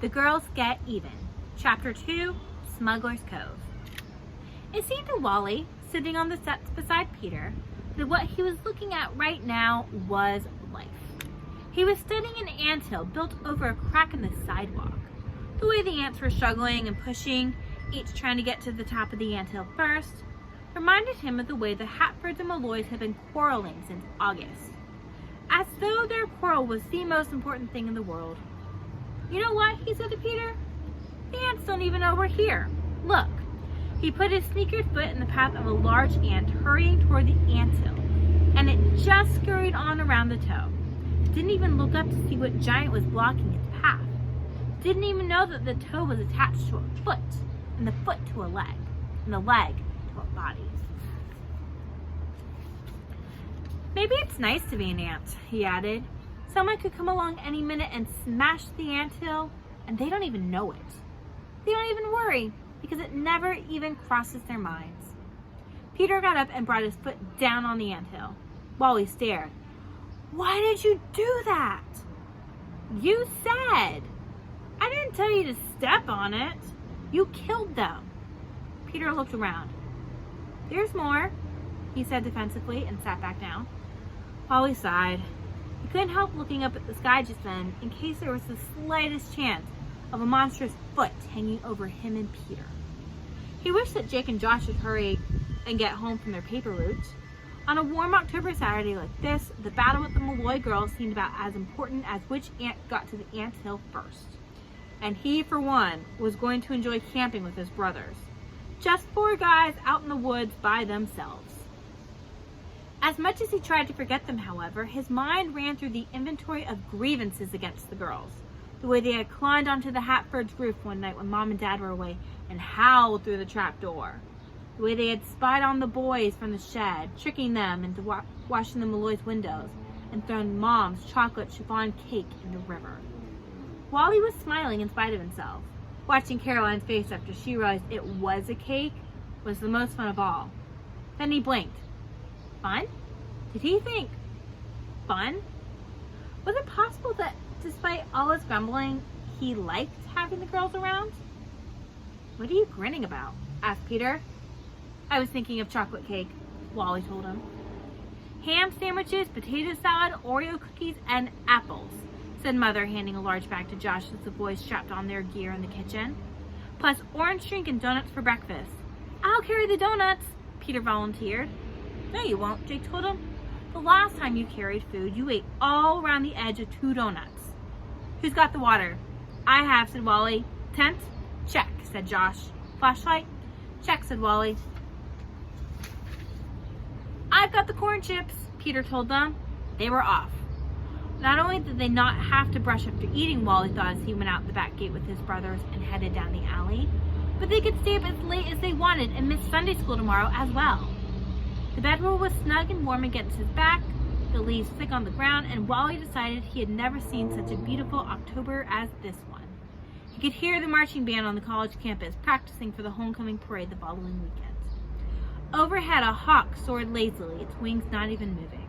The Girls Get Even. Chapter 2, Smuggler's Cove. It seemed to Wally, sitting on the steps beside Peter, that what he was looking at right now was life. He was studying an anthill built over a crack in the sidewalk. The way the ants were struggling and pushing, each trying to get to the top of the anthill first, reminded him of the way the Hatfords and Malloys had been quarreling since August. As though their quarrel was the most important thing in the world. "You know what?" he said to Peter. "The ants don't even know we're here. Look." He put his sneakered foot in the path of a large ant hurrying toward the anthill, and it just scurried on around the toe. Didn't even look up to see what giant was blocking its path. Didn't even know that the toe was attached to a foot, and the foot to a leg, and the leg to a body. "Maybe it's nice to be an ant," he added. "Someone could come along any minute and smash the anthill, and they don't even know it. They don't even worry, because it never even crosses their minds." Peter got up and brought his foot down on the anthill. Wally stared. "Why did you do that?" "You said." "I didn't tell you to step on it. You killed them." Peter looked around. "There's more," he said defensively and sat back down. Wally sighed. He couldn't help looking up at the sky just then in case there was the slightest chance of a monstrous foot hanging over him and Peter. He wished that Jake and Josh would hurry and get home from their paper route. On a warm October Saturday like this, the battle with the Malloy girls seemed about as important as which ant got to the anthill first. And he, for one, was going to enjoy camping with his brothers. Just 4 guys out in the woods by themselves. As much as he tried to forget them, however, his mind ran through the inventory of grievances against the girls. The way they had climbed onto the Hatfords' roof one night when Mom and Dad were away and howled through the trap door. The way they had spied on the boys from the shed, tricking them into washing the Malloys' windows and thrown Mom's chocolate chiffon cake in the river. Wally was smiling in spite of himself. Watching Caroline's face after she realized it was a cake was the most fun of all. Then he blinked. Fun? Did he think fun? Was it possible that despite all his grumbling, he liked having the girls around? "What are you grinning about?" asked Peter. "I was thinking of chocolate cake," Wally told him. "Ham sandwiches, potato salad, Oreo cookies, and apples," said Mother, handing a large bag to Josh as the boys strapped on their gear in the kitchen. "Plus orange drink and donuts for breakfast." "I'll carry the donuts," Peter volunteered. "No, you won't," Jake told him. "The last time you carried food, you ate all around the edge of 2 donuts. "Who's got the water?" "I have," said Wally. "Tent?" "Check," said Josh. "Flashlight?" "Check," said Wally. "I've got the corn chips," Peter told them. They were off. Not only did they not have to brush after eating, Wally thought as he went out the back gate with his brothers and headed down the alley, but they could stay up as late as they wanted and miss Sunday school tomorrow as well. The bedroll was snug and warm against his back, the leaves thick on the ground, and Wally decided he had never seen such a beautiful October as this one. He could hear the marching band on the college campus practicing for the homecoming parade the following weekend. Overhead, a hawk soared lazily, its wings not even moving.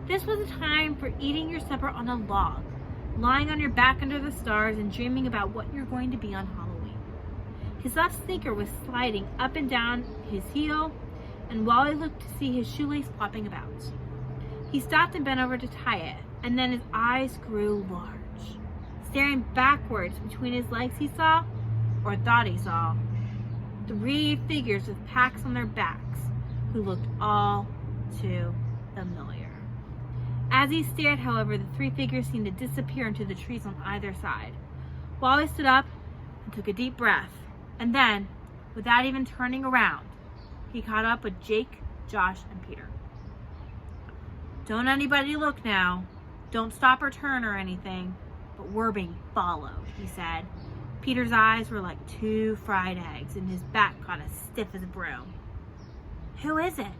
This was a time for eating your supper on a log, lying on your back under the stars and dreaming about what you're going to be on Halloween. His left sneaker was sliding up and down his heel, and Wally looked to see his shoelace flopping about. He stopped and bent over to tie it, and then his eyes grew large. Staring backwards between his legs, he saw, or thought he saw, 3 figures with packs on their backs who looked all too familiar. As he stared, however, the 3 figures seemed to disappear into the trees on either side. Wally stood up and took a deep breath, and then, without even turning around, he caught up with Jake, Josh, and Peter. "Don't anybody look now. Don't stop or turn or anything, but we're being followed," he said. Peter's eyes were like 2 fried eggs, and his back got as stiff as a broom. "Who is it?"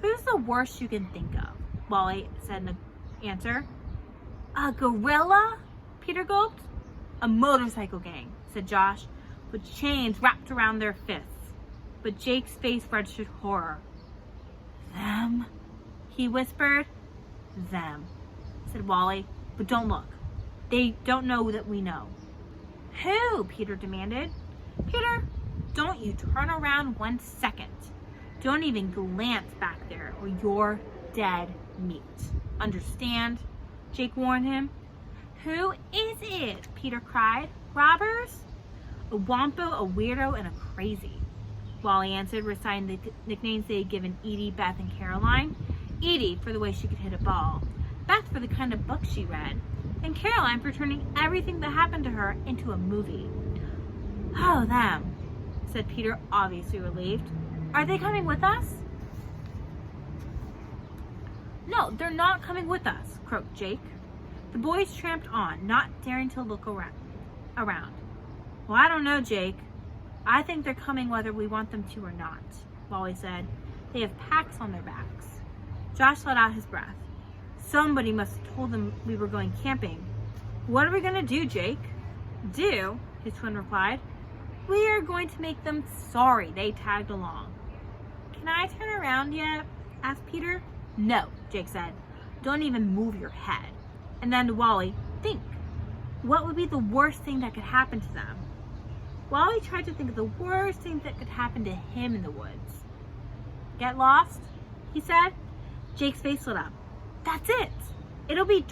"Who's the worst you can think of?" Wally said in answer. "A gorilla?" Peter gulped. "A motorcycle gang," said Josh, "with chains wrapped around their fists." But Jake's face registered horror. "Them?" he whispered. "Them," said Wally, "but don't look. They don't know that we know." Who? Peter demanded. Peter, don't you turn around 1 second. Don't even glance back there or you're dead meat. Understand? Jake warned him. Who is it? Peter cried. Robbers? A wompo, a weirdo, and a crazy. Wally answered, reciting the nicknames they had given Edie, Beth, and Caroline. Edie for the way she could hit a ball. Beth for the kind of book she read. And Caroline for turning everything that happened to her into a movie. Oh, them, said Peter, obviously relieved. Are they coming with us? No, they're not coming with us, croaked Jake. The boys tramped on, not daring to look around. Well, I don't know, Jake. I think they're coming whether we want them to or not, Wally said. They have packs on their backs. Josh let out his breath. Somebody must have told them we were going camping. What are we going to do, Jake? Do? His twin replied. We are going to make them sorry they tagged along. Can I turn around yet? Asked Peter. No, Jake said. Don't even move your head. And then to Wally, think. What would be the worst thing that could happen to them? Wally tried to think of the worst thing that could happen to him in the woods. Get lost? He said. Jake's face lit up. That's it. It'll be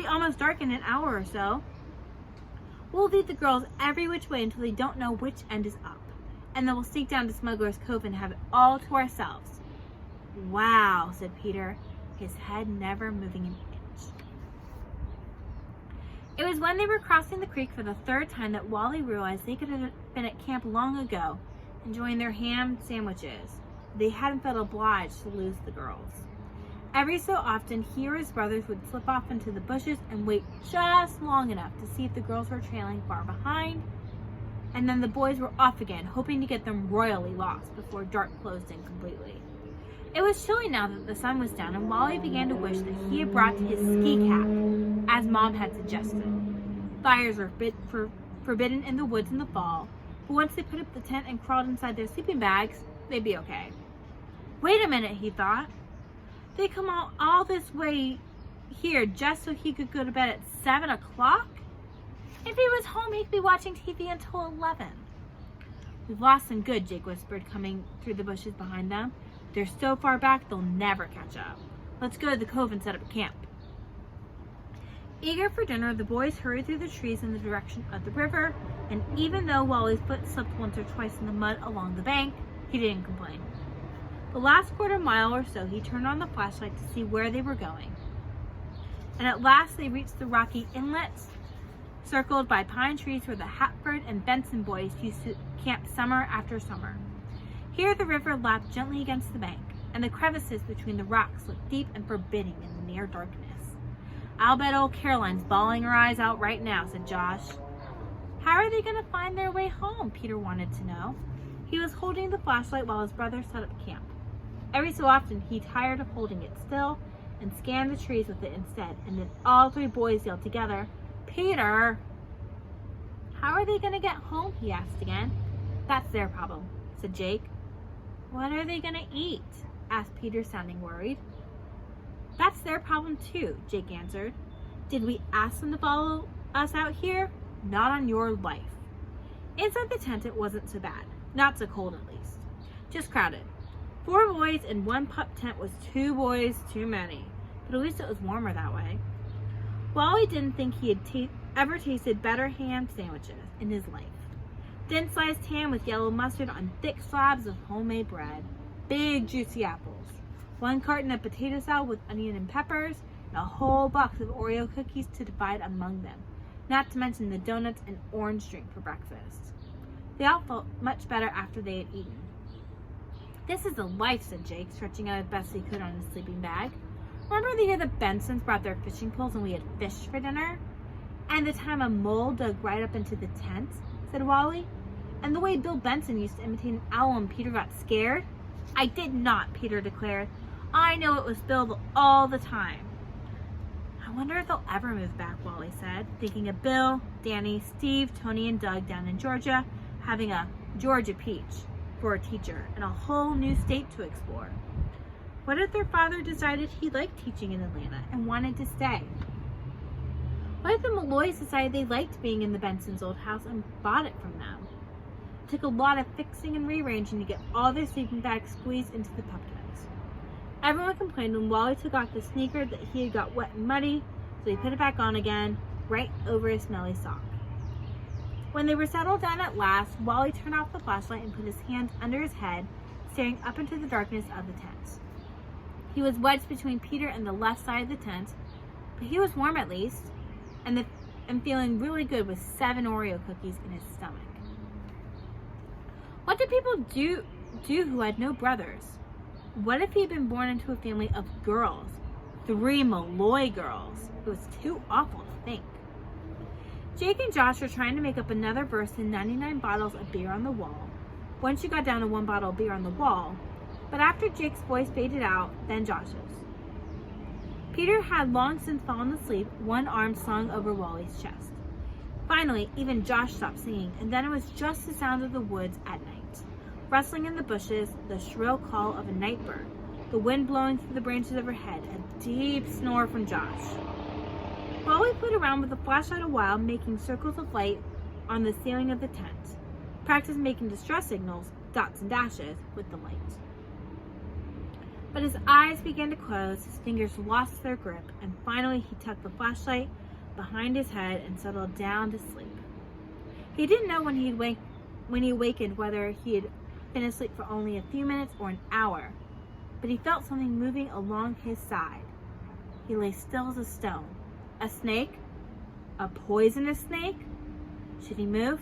almost dark in an hour or so. We'll lead the girls every which way until they don't know which end is up. And then we'll sneak down to Smuggler's Cove and have it all to ourselves. Wow, said Peter, his head never moving an inch. It was when they were crossing the creek for the third time that Wally realized they could have been at camp long ago, enjoying their ham sandwiches. They hadn't felt obliged to lose the girls. Every so often, he or his brothers would slip off into the bushes and wait just long enough to see if the girls were trailing far behind, and then the boys were off again, hoping to get them royally lost before dark closed in completely. It was chilly now that the sun was down, and Wally began to wish that he had brought his ski cap, as Mom had suggested. Fires were forbidden in the woods in the fall, but once they put up the tent and crawled inside their sleeping bags, they'd be okay. Wait a minute, he thought. They come all this way here just so he could go to bed at 7 o'clock? If he was home, he could be watching TV until 11. We've lost them good, Jake whispered, coming through the bushes behind them. They're so far back, they'll never catch up. Let's go to the cove and set up camp. Eager for dinner, the boys hurried through the trees in the direction of the river, and even though Wally's foot slipped once or twice in the mud along the bank, he didn't complain. The last quarter mile or so, he turned on the flashlight to see where they were going. And at last they reached the rocky inlets, circled by pine trees where the Hatford and Benson boys used to camp summer after summer. Here the river lapped gently against the bank, and the crevices between the rocks looked deep and forbidding in the near darkness. I'll bet old Caroline's bawling her eyes out right now, said Josh. How are they going to find their way home? Peter wanted to know. He was holding the flashlight while his brother set up camp. Every so often, he tired of holding it still and scanned the trees with it instead, and then all three boys yelled together, Peter! How are they going to get home? He asked again. That's their problem, said Jake. What are they going to eat? Asked Peter, sounding worried. That's their problem too, Jake answered. Did we ask them to follow us out here? Not on your life. Inside the tent, it wasn't so bad. Not so cold, at least. Just crowded. 4 boys in one pup tent was 2 boys too many, but at least it was warmer that way. Wally didn't think he had ever tasted better ham sandwiches in his life. Thin sliced ham with yellow mustard on thick slabs of homemade bread, big juicy apples, 1 carton of potato salad with onion and peppers, and a whole box of Oreo cookies to divide among them, not to mention the donuts and orange drink for breakfast. They all felt much better after they had eaten. This is the life, said Jake, stretching out as best he could on his sleeping bag. Remember the year the Bensons brought their fishing poles and we had fish for dinner? And the time a mole dug right up into the tent, said Wally. And the way Bill Benson used to imitate an owl when Peter got scared? I did not, Peter declared. I know it was Bill all the time. I wonder if they'll ever move back, Wally said, thinking of Bill, Danny, Steve, Tony, and Doug down in Georgia, having a Georgia peach for a teacher and a whole new state to explore. What if their father decided he liked teaching in Atlanta and wanted to stay? What if the Malloys decided they liked being in the Bensons' old house and bought it from them? It took a lot of fixing and rearranging to get all their sleeping bags squeezed into the pup tents. Everyone complained when Wally took off the sneaker that he had got wet and muddy, so he put it back on again, right over his smelly sock. When they were settled down at last, Wally turned off the flashlight and put his hands under his head, staring up into the darkness of the tent. He was wedged between Peter and the left side of the tent, but he was warm at least, and feeling really good with 7 Oreo cookies in his stomach. What did people do who had no brothers? What if he had been born into a family of girls? 3 Malloy girls. It was too awful to think. Jake and Josh were trying to make up another verse in 99 bottles of beer on the wall. Once you got down to 1 bottle of beer on the wall, but after Jake's voice faded out, then Josh's. Peter had long since fallen asleep, one arm slung over Wally's chest. Finally, even Josh stopped singing, and then it was just the sound of the woods at night. Rustling in the bushes, the shrill call of a night bird, the wind blowing through the branches overhead, a deep snore from Josh. Wally played around with the flashlight a while, making circles of light on the ceiling of the tent. Practiced making distress signals, dots and dashes, with the light. But his eyes began to close, his fingers lost their grip, and finally he tucked the flashlight behind his head and settled down to sleep. He didn't know when he awakened whether he had been asleep for only a few minutes or an hour, but he felt something moving along his side. He lay still as a stone. A snake? A poisonous snake? Should he move?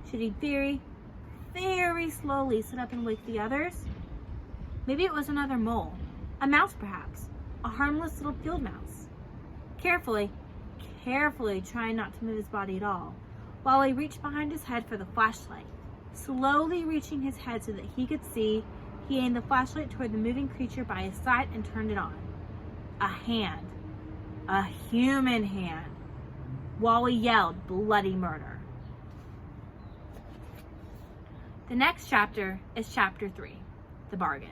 Should he very, very slowly sit up and wake the others? Maybe it was another mole. A mouse, perhaps. A harmless little field mouse. Carefully trying not to move his body at all, Wally reached behind his head for the flashlight. Slowly reaching his head so that he could see, he aimed the flashlight toward the moving creature by his side and turned it on. A hand. A human hand. Wally yelled bloody murder. The next chapter is chapter 3, The Bargain.